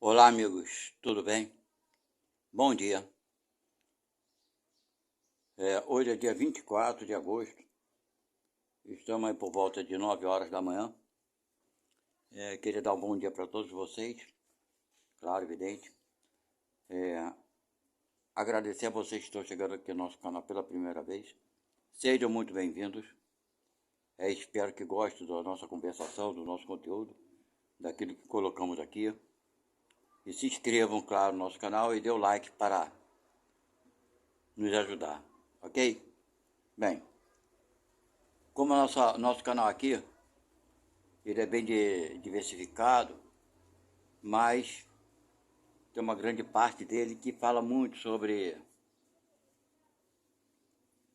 Olá, amigos, tudo bem? Bom dia. Hoje é dia 24 de agosto, estamos aí por volta de 9 horas da manhã. Queria dar um bom dia para todos vocês, claro, evidente. Agradecer a vocês que estão chegando aqui no nosso canal pela primeira vez. Sejam muito bem-vindos. Espero que gostem da nossa conversação, do nosso conteúdo, daquilo que colocamos aqui. E se inscrevam, claro, no nosso canal e dê o like para nos ajudar, ok? Bem, como nosso canal aqui, ele é bem diversificado, mas tem uma grande parte dele que fala muito sobre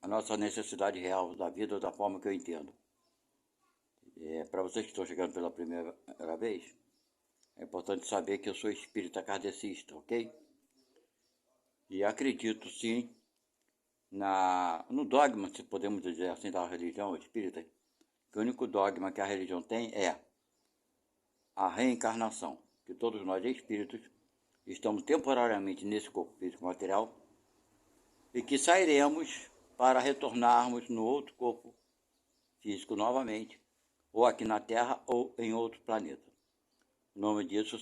a nossa necessidade real da vida, da forma que eu entendo. Para vocês que estão chegando pela primeira vez, é importante saber que eu sou espírita kardecista, ok? E acredito sim no dogma, se podemos dizer assim, da religião espírita, que o único dogma que a religião tem é a reencarnação, que todos nós espíritos estamos temporariamente nesse corpo físico material e que sairemos para retornarmos no outro corpo físico novamente, ou aqui na Terra ou em outro planeta. O nome disso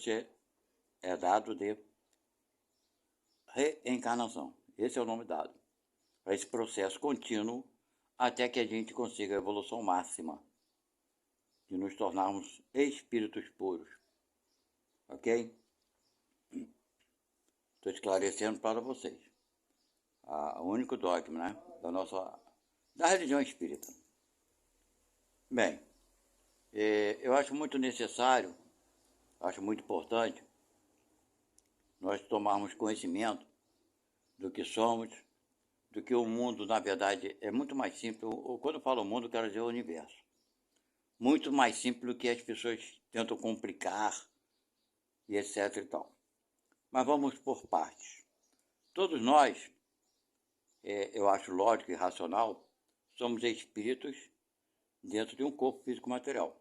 é dado de reencarnação. Esse é o nome dado para esse processo contínuo até que a gente consiga a evolução máxima de nos tornarmos espíritos puros. Ok? Estou esclarecendo para vocês. O único dogma, né, da religião espírita. Bem, eu acho muito necessário, acho muito importante nós tomarmos conhecimento do que somos, do que o mundo, na verdade, é muito mais simples. Quando eu falo mundo, eu quero dizer o universo. Muito mais simples do que as pessoas tentam complicar e etc e tal. Mas vamos por partes. Todos nós, eu acho lógico e racional, somos espíritos dentro de um corpo físico material.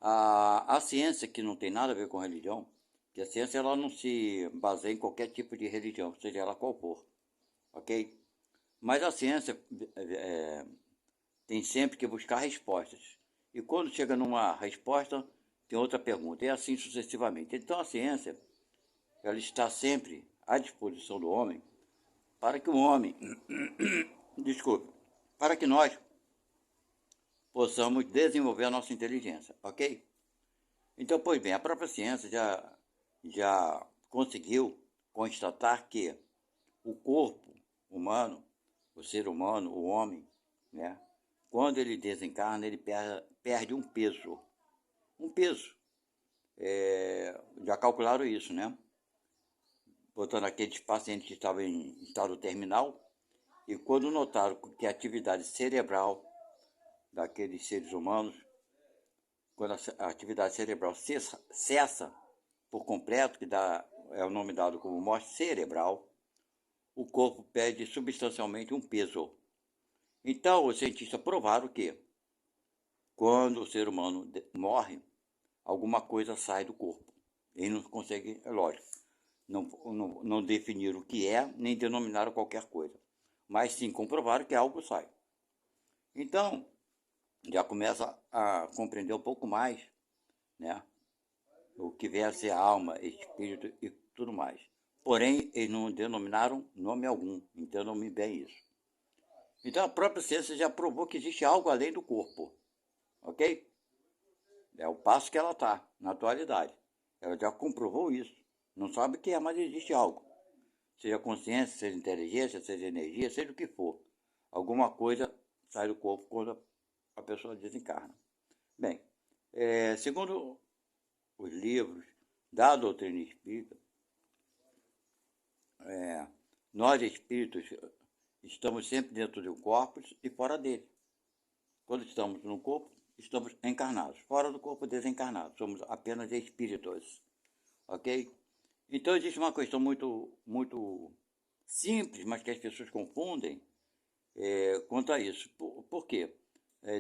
A ciência, que não tem nada a ver com religião, que a ciência ela não se baseia em qualquer tipo de religião, seja ela qual for, ok? Mas a ciência tem sempre que buscar respostas. E quando chega numa resposta, tem outra pergunta, e assim sucessivamente. Então a ciência ela está sempre à disposição do homem para que o homem, desculpe, para que nós possamos desenvolver a nossa inteligência, ok? Então, pois bem, a própria ciência já conseguiu constatar que o corpo humano, o ser humano, o homem, né, quando ele desencarna, ele perde um peso. Um peso. Já calcularam isso, né? Botando aqueles pacientes que estavam em estado terminal, e quando notaram que a atividade cerebral daqueles seres humanos, quando a atividade cerebral cessa por completo, que é o nome dado como morte cerebral, o corpo perde substancialmente um peso. Então, os cientistas provaram que, quando o ser humano morre, alguma coisa sai do corpo. Eles não conseguem, é lógico, não definiram o que é, nem denominaram qualquer coisa. Mas sim comprovaram que algo sai. Então, já começa a compreender um pouco mais, né, o que vem a ser alma, espírito e tudo mais. Porém, eles não denominaram nome algum, entendam-me bem isso. Então, a própria ciência já provou que existe algo além do corpo, ok? É o passo que ela está, na atualidade. Ela já comprovou isso. Não sabe o que é, mas existe algo. Seja consciência, seja inteligência, seja energia, seja o que for. Alguma coisa sai do corpo quando a pessoa desencarna. Bem, segundo os livros da doutrina espírita, nós espíritos estamos sempre dentro de um corpo e fora dele. Quando estamos no corpo, estamos encarnados. Fora do corpo, desencarnados. Somos apenas espíritos. Ok? Então existe uma questão muito simples, mas que as pessoas confundem quanto a isso. Por quê?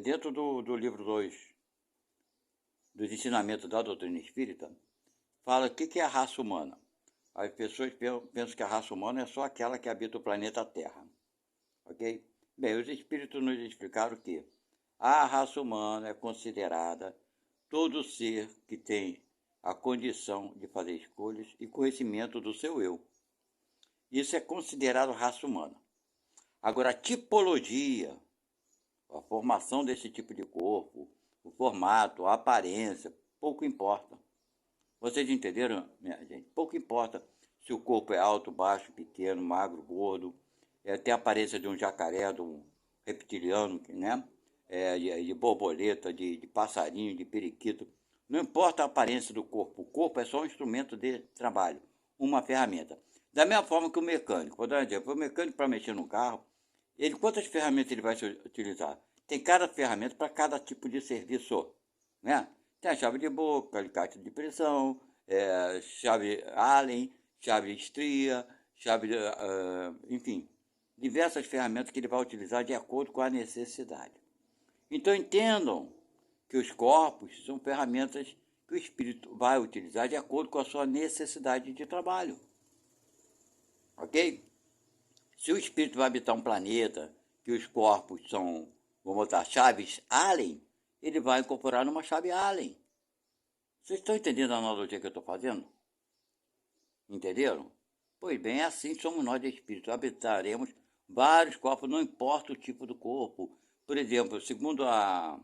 Dentro do livro 2 dos ensinamentos da doutrina espírita, fala o que é a raça humana. As pessoas pensam que a raça humana é só aquela que habita o planeta Terra, ok? Bem, os espíritos nos explicaram que a raça humana é considerada todo ser que tem a condição de fazer escolhas e conhecimento do seu eu. Isso é considerado raça humana. Agora, a tipologia, a formação desse tipo de corpo, o formato, a aparência, pouco importa. Vocês entenderam, minha gente? Pouco importa se o corpo é alto, baixo, pequeno, magro, gordo, tem a aparência de um jacaré, de um reptiliano, né? De borboleta, de passarinho, de periquito. Não importa a aparência do corpo, o corpo é só um instrumento de trabalho, uma ferramenta. Da mesma forma que o mecânico, vou dar um exemplo, o mecânico para mexer no carro, quantas ferramentas ele vai utilizar? Tem cada ferramenta para cada tipo de serviço, né? Tem a chave de boca, alicate de pressão, chave Allen, chave estria, enfim, diversas ferramentas que ele vai utilizar de acordo com a necessidade. Então entendam que os corpos são ferramentas que o espírito vai utilizar de acordo com a sua necessidade de trabalho. Ok? Se o espírito vai habitar um planeta que os corpos são, vamos botar, chaves Allen, ele vai incorporar numa chave Allen. Vocês estão entendendo a analogia que eu estou fazendo? Entenderam? Pois bem, assim somos nós de espírito. Habitaremos vários corpos, não importa o tipo do corpo. Por exemplo, segundo a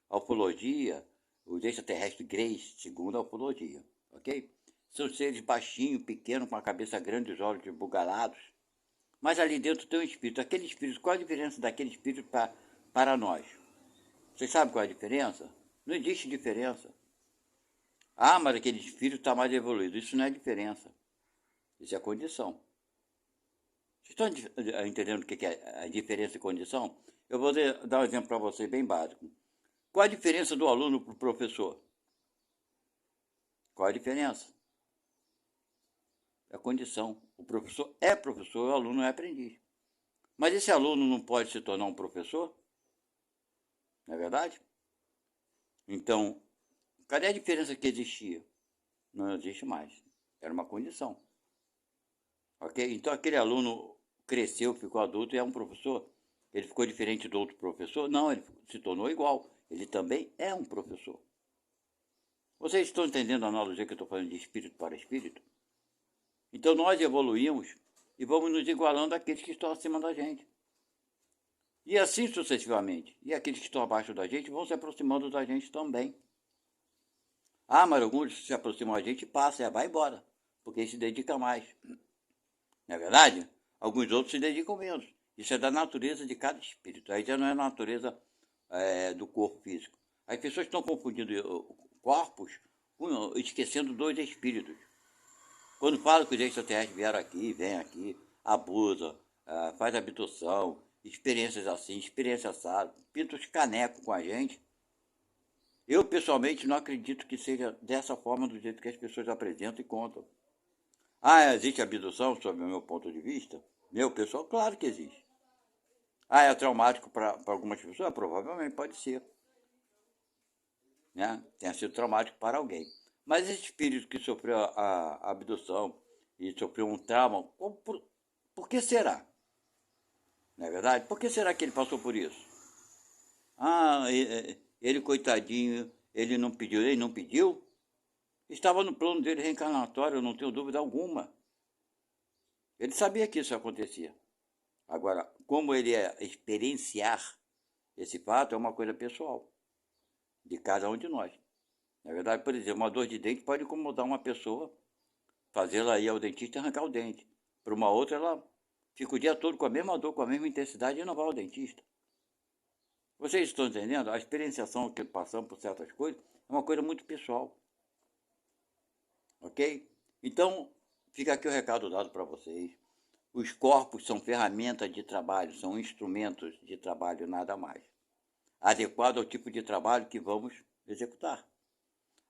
ufologia, os extraterrestres greys, segundo a ufologia, ok? São seres baixinhos, pequenos, com a cabeça grande e os olhos bugalados. Mas ali dentro tem um espírito. Aquele espírito, qual a diferença daquele espírito para nós? Vocês sabem qual é a diferença? Não existe diferença. Ah, mas aquele espírito está mais evoluído. Isso não é diferença. Isso é condição. Vocês estão entendendo o que é a diferença e condição? Eu vou dar um exemplo para vocês bem básico. Qual a diferença do aluno para o professor? Qual a diferença? É a condição. O professor é professor, o aluno é aprendiz. Mas esse aluno não pode se tornar um professor? Não é verdade? Então, cadê a diferença que existia? Não existe mais. Era uma condição. Ok? Então, aquele aluno cresceu, ficou adulto e é um professor. Ele ficou diferente do outro professor? Não, ele se tornou igual. Ele também é um professor. Vocês estão entendendo a analogia que eu estou falando de espírito para espírito? Então, nós evoluímos e vamos nos igualando àqueles que estão acima da gente. E assim sucessivamente. E aqueles que estão abaixo da gente vão se aproximando da gente também. Ah, mas alguns se aproximam da gente e passam, vai embora, porque se dedica mais. Não é verdade? Alguns outros se dedicam menos. Isso é da natureza de cada espírito. Aí já não é a natureza do corpo físico. As pessoas estão confundindo corpos, esquecendo dois espíritos. Quando falam que os extraterrestres vieram aqui, vêm aqui, abusa, faz abdução, experiências assim, experiências assado, pinta os canecos com a gente. Eu, pessoalmente, não acredito que seja dessa forma, do jeito que as pessoas apresentam e contam. Ah, existe abdução, sob o meu ponto de vista? Meu pessoal, claro que existe. Ah, é traumático para algumas pessoas? Provavelmente pode ser. Né? Tenha sido traumático para alguém. Mas esse espírito que sofreu a abdução e sofreu um trauma, por que será? Não é verdade? Por que será que ele passou por isso? Ah, ele coitadinho, ele não pediu. Ele não pediu? Estava no plano dele reencarnatório, eu não tenho dúvida alguma. Ele sabia que isso acontecia. Agora, como ele é experienciar esse fato, é uma coisa pessoal, de cada um de nós. Na verdade, por exemplo, uma dor de dente pode incomodar uma pessoa, fazê-la ir ao dentista e arrancar o dente. Para uma outra, ela fica o dia todo com a mesma dor, com a mesma intensidade e não vai ao dentista. Vocês estão entendendo? A experienciação que passamos por certas coisas é uma coisa muito pessoal. Ok? Então, fica aqui o recado dado para vocês. Os corpos são ferramentas de trabalho, são instrumentos de trabalho, nada mais. Adequado ao tipo de trabalho que vamos executar.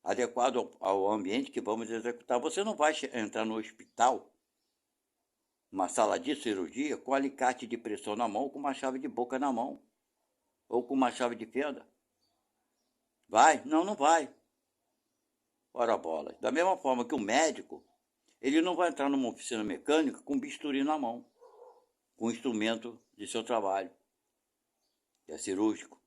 Adequado ao ambiente que vamos executar. Você não vai entrar no hospital, uma sala de cirurgia, com alicate de pressão na mão, com uma chave de boca na mão, ou com uma chave de fenda. Vai? Não, não vai. Ora bolas. Da mesma forma que o médico, ele não vai entrar numa oficina mecânica com bisturi na mão, com o instrumento de seu trabalho, que é cirúrgico.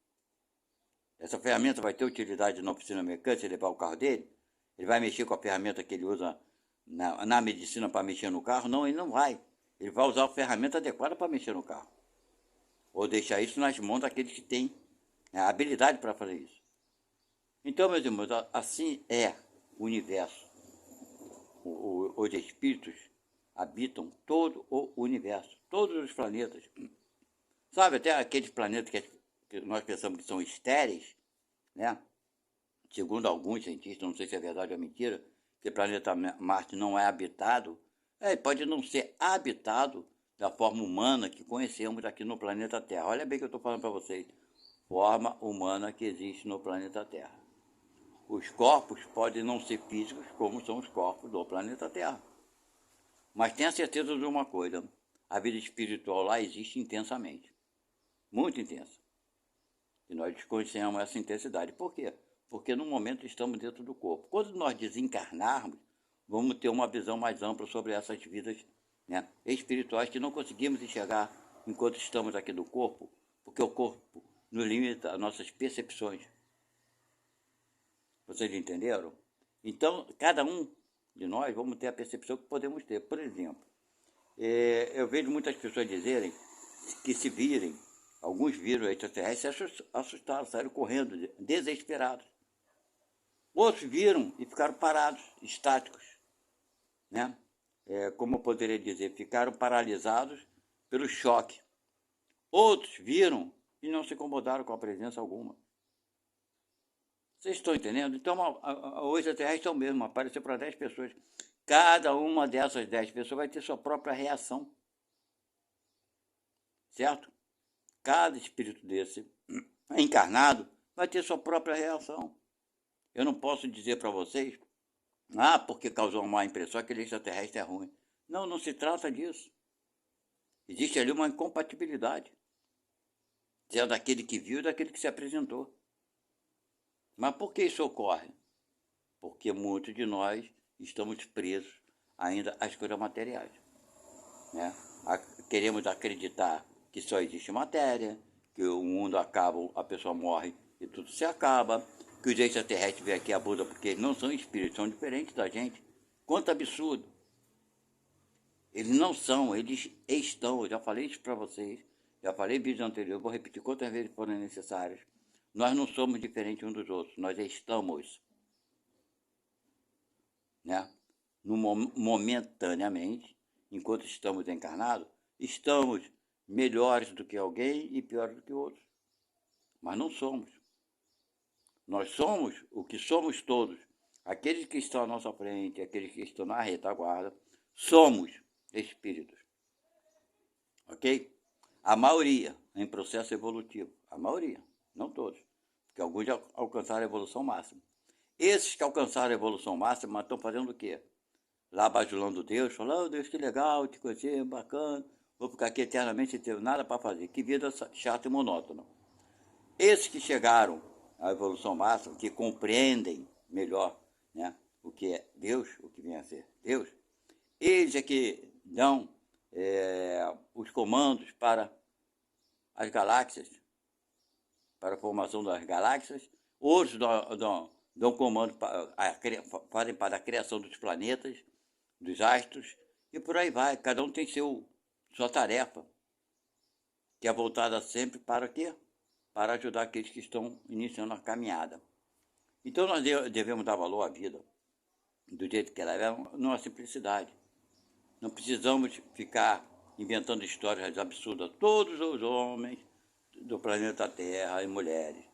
Essa ferramenta vai ter utilidade na oficina mecânica, se levar o carro dele? Ele vai mexer com a ferramenta que ele usa na medicina para mexer no carro? Não, ele não vai. Ele vai usar a ferramenta adequada para mexer no carro. Ou deixar isso nas mãos daqueles que têm a habilidade para fazer isso. Então, meus irmãos, assim é o universo. Os espíritos habitam todo o universo, todos os planetas. Sabe, até aqueles planetas que nós pensamos que são estéreis, né? Segundo alguns cientistas, não sei se é verdade ou mentira, que o planeta Marte não é habitado. Pode não ser habitado da forma humana que conhecemos aqui no planeta Terra. Olha bem o que eu estou falando para vocês. Forma humana que existe no planeta Terra. Os corpos podem não ser físicos como são os corpos do planeta Terra. Mas tenha certeza de uma coisa, a vida espiritual lá existe intensamente. Muito intensa. E nós desconhecemos essa intensidade. Por quê? Porque no momento estamos dentro do corpo. Quando nós desencarnarmos, vamos ter uma visão mais ampla sobre essas vidas, né, espirituais que não conseguimos enxergar enquanto estamos aqui no corpo, porque o corpo nos limita as nossas percepções. Vocês entenderam? Então, cada um de nós vamos ter a percepção que podemos ter. Por exemplo, eu vejo muitas pessoas dizerem que se virem, alguns viram extraterrestres, se assustaram, saíram correndo, desesperados. Outros viram e ficaram parados, estáticos, né? Como eu poderia dizer, ficaram paralisados pelo choque. Outros viram e não se incomodaram com a presença alguma. Vocês estão entendendo? Então, o extraterrestre é o mesmo, apareceu para 10 pessoas. Cada uma dessas 10 pessoas vai ter sua própria reação. Certo? Cada espírito desse encarnado vai ter sua própria reação. Eu não posso dizer para vocês, porque causou uma má impressão, aquele extraterrestre é ruim. Não, não se trata disso. Existe ali uma incompatibilidade. Seja daquele que viu e daquele que se apresentou. Mas por que isso ocorre? Porque muitos de nós estamos presos ainda às coisas materiais. Né? Queremos acreditar que só existe matéria, que o mundo acaba, a pessoa morre e tudo se acaba, que os extraterrestres vêm aqui e abusam porque eles não são espíritos, são diferentes da gente. Quanto absurdo! Eles não são, eles estão. Eu já falei isso para vocês, já falei em vídeo anterior, vou repetir quantas vezes forem necessárias. Nós não somos diferentes uns dos outros, nós estamos, né? Momentaneamente, enquanto estamos encarnados, estamos melhores do que alguém e piores do que outros. Mas não somos. Nós somos o que somos todos. Aqueles que estão à nossa frente, aqueles que estão na retaguarda, somos espíritos. Ok? A maioria em processo evolutivo. A maioria, não todos. Porque alguns já alcançaram a evolução máxima. Esses que alcançaram a evolução máxima estão fazendo o quê? Lá bajulando Deus, falando, Deus, que legal, te conhecer, bacana, vou ficar aqui eternamente sem ter nada para fazer. Que vida chata e monótona. Esses que chegaram à evolução máxima, que compreendem melhor, né, o que é Deus, o que vem a ser Deus, eles é que dão os comandos para as galáxias, para a formação das galáxias, outros dão comando fazem para a criação dos planetas, dos astros, e por aí vai. Cada um tem sua tarefa, que é voltada sempre para quê? Para ajudar aqueles que estão iniciando a caminhada. Então nós devemos dar valor à vida do jeito que ela é, numa simplicidade. Não precisamos ficar inventando histórias absurdas. Todos os homens do planeta Terra e mulheres,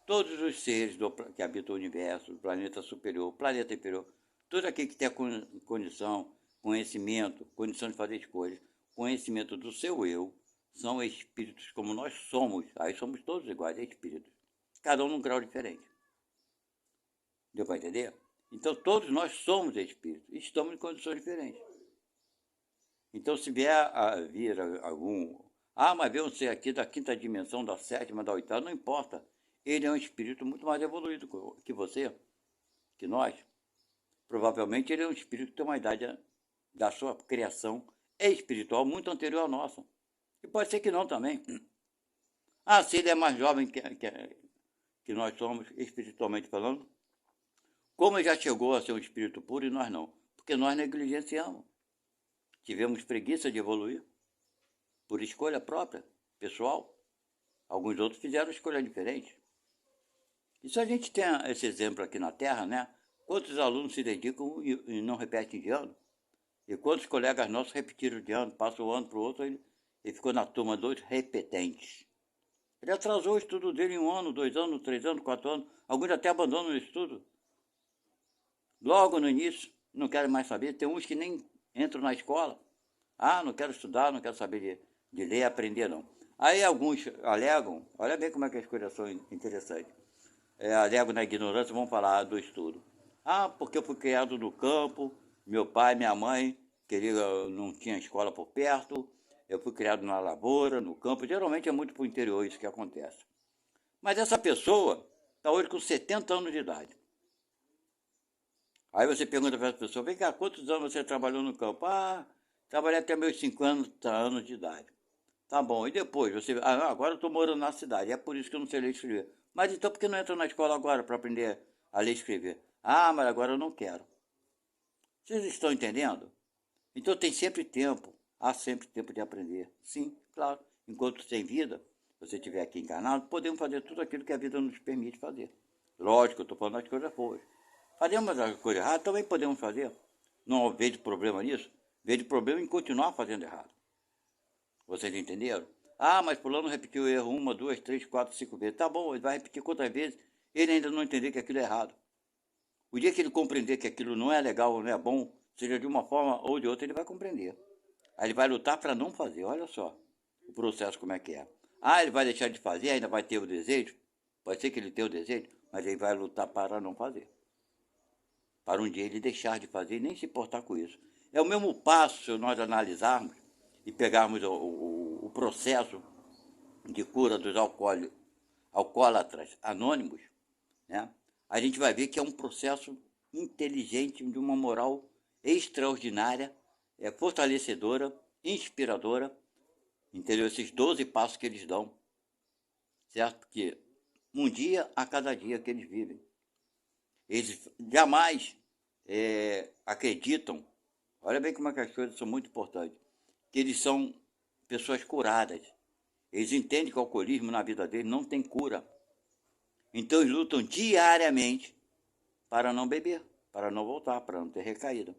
todos os seres que habitam o universo, o planeta superior, o planeta inferior, todo aquele que tem condição, conhecimento, condição de fazer escolhas, conhecimento do seu eu, são espíritos como nós somos. Aí somos todos iguais, espíritos. Cada um num grau diferente. Deu para entender? Então todos nós somos espíritos. E estamos em condições diferentes. Então se vier a vir algum... mas veio um ser aqui da quinta dimensão, da sétima, da oitava, não importa. Ele é um espírito muito mais evoluído que você, que nós. provavelmente ele é um espírito que tem uma idade da sua criação espiritual muito anterior à nossa. E pode ser que não também. Ah, se ele é mais jovem que nós somos, espiritualmente falando, como ele já chegou a ser um espírito puro e nós não? Porque nós negligenciamos. Tivemos preguiça de evoluir por escolha própria, pessoal. Alguns outros fizeram escolha diferente. E se a gente tem esse exemplo aqui na Terra, né? Quantos alunos se dedicam e não repetem de ano? E quantos colegas nossos repetiram de ano? Passa um ano para o outro, ele ficou na turma dos repetentes. Ele atrasou o estudo dele em 1 ano, 2 anos, 3 anos, 4 anos. Alguns até abandonam o estudo. Logo no início, não querem mais saber. Tem uns que nem entram na escola. Ah, não quero estudar, não quero saber de ler e aprender, não. Aí alguns alegam, olha bem como é que as coisas são interessantes. Alegam na ignorância, vão falar do estudo. Ah, porque eu fui criado no campo, meu pai, minha mãe, não tinha escola por perto, eu fui criado na lavoura, no campo, geralmente é muito para o interior isso que acontece. Mas essa pessoa está hoje com 70 anos de idade. Aí você pergunta para essa pessoa, vem cá, quantos anos você trabalhou no campo? Ah, trabalhei até meus 50 anos de idade. Tá bom, e depois você... Ah, agora eu estou morando na cidade, é por isso que eu não sei ler e escrever. Mas então por que não entra na escola agora para aprender a ler e escrever? Ah, mas agora eu não quero. Vocês estão entendendo? Então tem sempre tempo, há sempre tempo de aprender. Sim, claro. Enquanto tem vida, você estiver aqui encarnado, podemos fazer tudo aquilo que a vida nos permite fazer. Lógico, eu estou falando das coisas boas. Fazemos as coisas erradas, também podemos fazer. Não vejo problema nisso. Vejo problema em continuar fazendo errado. Vocês entenderam? Ah, mas fulano repetiu o erro 1, 2, 3, 4, 5 vezes. Tá bom, ele vai repetir quantas vezes ele ainda não entender que aquilo é errado. O dia que ele compreender que aquilo não é legal, não é bom, seja de uma forma ou de outra, ele vai compreender. Aí ele vai lutar para não fazer. Olha só o processo como é que é. Ah, ele vai deixar de fazer, ainda vai ter o desejo. Pode ser que ele tenha o desejo, mas ele vai lutar para não fazer. Para um dia ele deixar de fazer e nem se importar com isso. É o mesmo passo se nós analisarmos e pegarmos o processo de cura dos alcoólatras anônimos, né? A gente vai ver que é um processo inteligente, de uma moral extraordinária, fortalecedora, inspiradora, entendeu? Esses 12 passos que eles dão, certo? Que um dia a cada dia que eles vivem. Eles jamais acreditam, olha bem como é que as coisas são muito importantes, que eles são pessoas curadas. Eles entendem que o alcoolismo na vida deles não tem cura. Então eles lutam diariamente para não beber, para não voltar, para não ter recaída.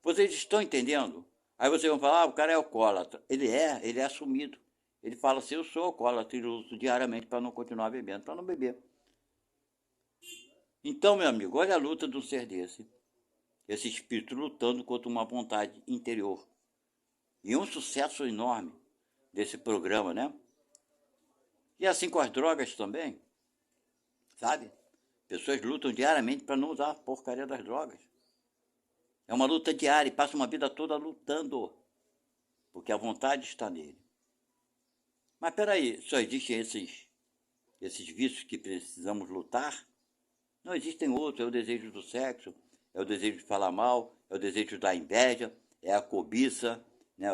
Vocês estão entendendo? Aí vocês vão falar, o cara é alcoólatra. Ele é assumido. Ele fala assim, eu sou alcoólatra e luto diariamente para não continuar bebendo, para não beber. Então, meu amigo, olha a luta de um ser desse. Esse espírito lutando contra uma vontade interior. E um sucesso enorme desse programa, né? E assim com as drogas também, sabe? Pessoas lutam diariamente para não usar a porcaria das drogas. É uma luta diária e passa uma vida toda lutando, porque a vontade está nele. Mas peraí, só existem esses vícios que precisamos lutar? Não existem outros, é o desejo do sexo, é o desejo de falar mal, é o desejo da inveja, é a cobiça, né?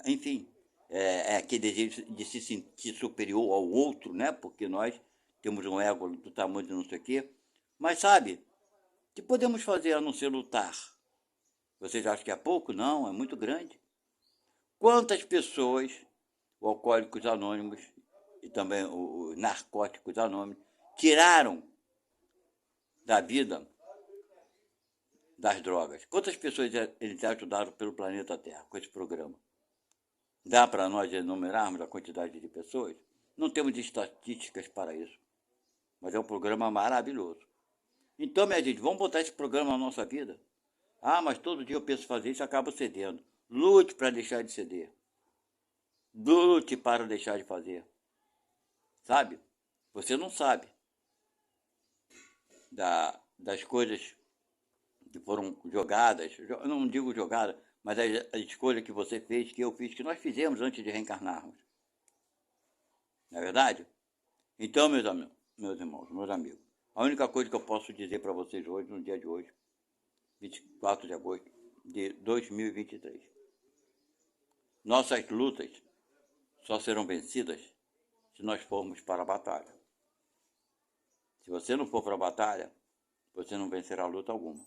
Enfim, é aquele desejo de se sentir superior ao outro, né? Porque nós temos um ego do tamanho de não sei o quê. Mas sabe, o que podemos fazer a não ser lutar? Vocês acham que é pouco? Não, é muito grande. Quantas pessoas, os alcoólicos anônimos e também os narcóticos anônimos, tiraram da vida das drogas? Quantas pessoas eles ajudaram pelo planeta Terra com esse programa? Dá para nós enumerarmos a quantidade de pessoas? Não temos estatísticas para isso, mas é um programa maravilhoso. Então, minha gente, vamos botar esse programa na nossa vida. Ah, mas todo dia eu penso fazer isso e acabo cedendo. Lute para deixar de ceder. Lute para deixar de fazer. Sabe? Você não sabe das coisas que foram jogadas, eu não digo jogadas, mas a escolha que você fez, que eu fiz, que nós fizemos antes de reencarnarmos. Não é verdade? Então, meus irmãos, meus amigos, a única coisa que eu posso dizer para vocês hoje, no dia de hoje, 24 de agosto de 2023. Nossas lutas só serão vencidas se nós formos para a batalha. Se você não for para a batalha, você não vencerá luta alguma.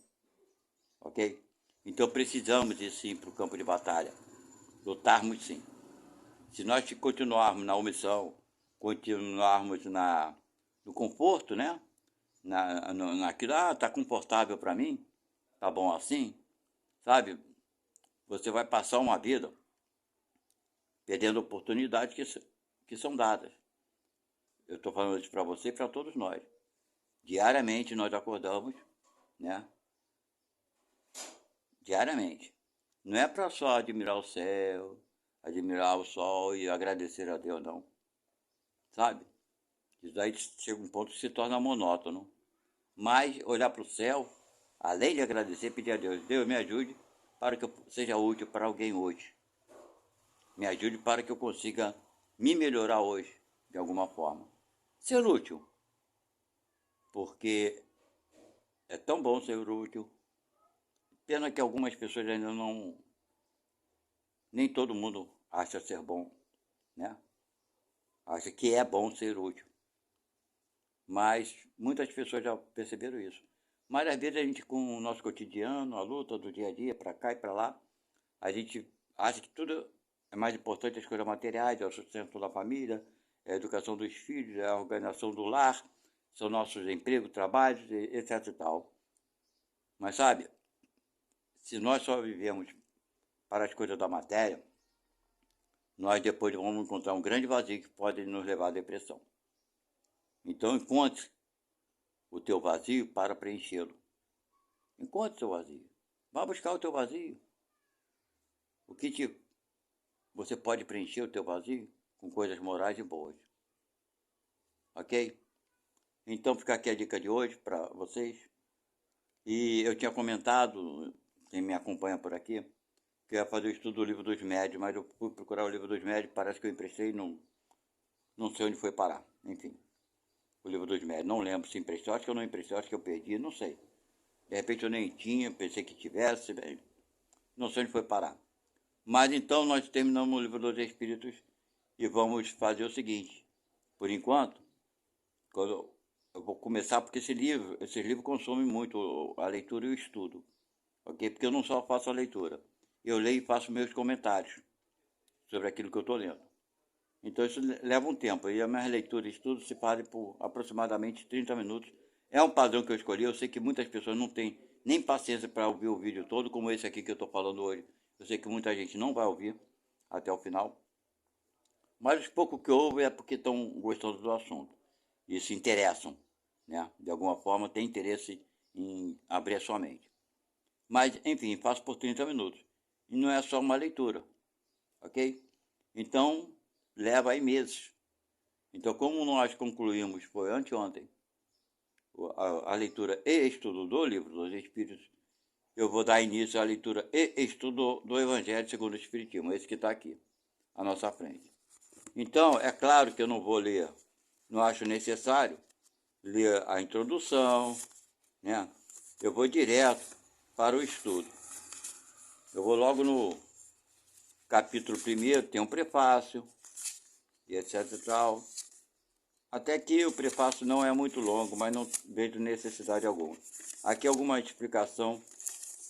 Ok? Então precisamos ir sim para o campo de batalha. Lutarmos sim. Se nós continuarmos na omissão, continuarmos no conforto, né? Naquilo, tá confortável para mim, tá bom assim, sabe? Você vai passar uma vida perdendo oportunidades que são dadas. Eu estou falando isso para você e para todos nós. Diariamente nós acordamos, né? Diariamente. Não é para só admirar o céu, admirar o sol e agradecer a Deus, não. Sabe? Isso aí chega um ponto que se torna monótono. Mas olhar para o céu, além de agradecer, pedir a Deus, Deus me ajude para que eu seja útil para alguém hoje. Me ajude para que eu consiga me melhorar hoje, de alguma forma. Ser útil. Porque é tão bom ser útil. Pena que algumas pessoas ainda não... Nem todo mundo acha ser bom, né? Acha que é bom ser útil. Mas muitas pessoas já perceberam isso. Mas às vezes a gente, com o nosso cotidiano, a luta do dia a dia, para cá e para lá, a gente acha que tudo é mais importante, as coisas materiais, é o sustento da família, é a educação dos filhos, é a organização do lar, são nossos empregos, trabalhos, etc e tal. Mas sabe, se nós só vivemos para as coisas da matéria, nós depois vamos encontrar um grande vazio que pode nos levar à depressão. Então encontre o teu vazio para preenchê-lo. Encontre o teu vazio. Vá buscar o teu vazio. Você pode preencher o teu vazio com coisas morais e boas. Ok? Então fica aqui a dica de hoje para vocês. E eu tinha comentado, quem me acompanha por aqui, que eu ia fazer o estudo do Livro dos Médios, mas eu fui procurar o Livro dos Médios, parece que eu emprestei e não sei onde foi parar. Enfim, o Livro dos Médios, não lembro se emprestei, acho que eu não emprestei, acho que eu perdi, não sei. De repente eu nem tinha, pensei que tivesse, não sei onde foi parar. Mas então nós terminamos o Livro dos Espíritos e vamos fazer o seguinte. Por enquanto, quando eu vou começar, porque esse livro consome muito a leitura e o estudo. Ok? Porque eu não só faço a leitura. Eu leio e faço meus comentários sobre aquilo que eu estou lendo. Então isso leva um tempo. E a minha leitura e estudo se fazem por aproximadamente 30 minutos. É um padrão que eu escolhi. Eu sei que muitas pessoas não têm nem paciência para ouvir o vídeo todo, como esse aqui que eu estou falando hoje. Eu sei que muita gente não vai ouvir até o final. Mas os poucos que ouvem é porque estão gostando do assunto e se interessam, né? De alguma forma tem interesse em abrir a sua mente. Mas, enfim, faço por 30 minutos. E não é só uma leitura, ok? Então, leva aí meses. Então, como nós concluímos, foi anteontem, a leitura e estudo do Livro dos Espíritos, eu vou dar início à leitura e estudo do Evangelho segundo o Espiritismo, esse que está aqui, à nossa frente. Então, é claro que eu não vou ler, não acho necessário ler a introdução, né? Eu vou direto para o estudo. Eu vou logo no capítulo 1, tem um prefácio, e etc e tal. Até que o prefácio não é muito longo, mas não vejo necessidade alguma. Aqui alguma explicação,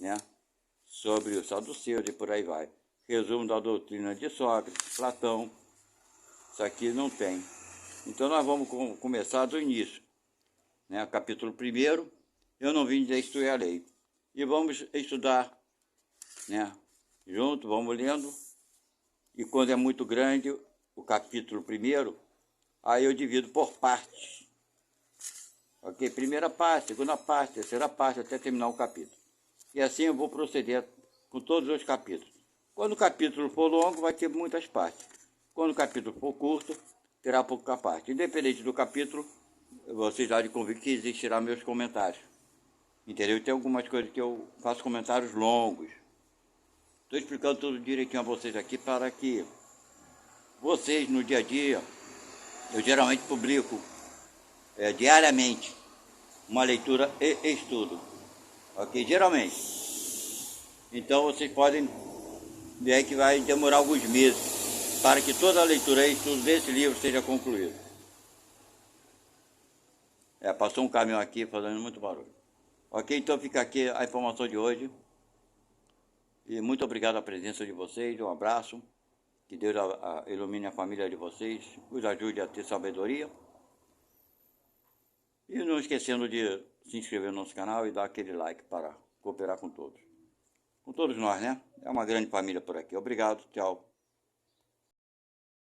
né, sobre os saduceus e por aí vai. Resumo da doutrina de Sócrates, Platão. Isso aqui não tem. Então nós vamos começar do início, né? Capítulo 1, eu não vim destruir a lei. E vamos estudar, né? Junto, vamos lendo. E quando é muito grande, o capítulo 1, aí eu divido por partes. Ok? Primeira parte, segunda parte, terceira parte, até terminar o capítulo. E assim eu vou proceder com todos os capítulos. Quando o capítulo for longo, vai ter muitas partes. Quando o capítulo for curto, terá pouca parte. Independente do capítulo, vocês já de convir que existirá meus comentários. Entendeu? Tem algumas coisas que eu faço comentários longos. Estou explicando tudo direitinho a vocês aqui para que vocês, no dia a dia, eu geralmente publico diariamente uma leitura e estudo. Ok? Geralmente. Então vocês podem ver que vai demorar alguns meses para que toda a leitura e estudo desse livro seja concluída. Passou um caminhão aqui fazendo muito barulho. Ok? Então fica aqui a informação de hoje. E muito obrigado pela presença de vocês. Um abraço. Que Deus ilumine a família de vocês. Os ajude a ter sabedoria. E não esquecendo de se inscrever no nosso canal e dar aquele like para cooperar com todos. Com todos nós, né? É uma grande família por aqui. Obrigado. Tchau.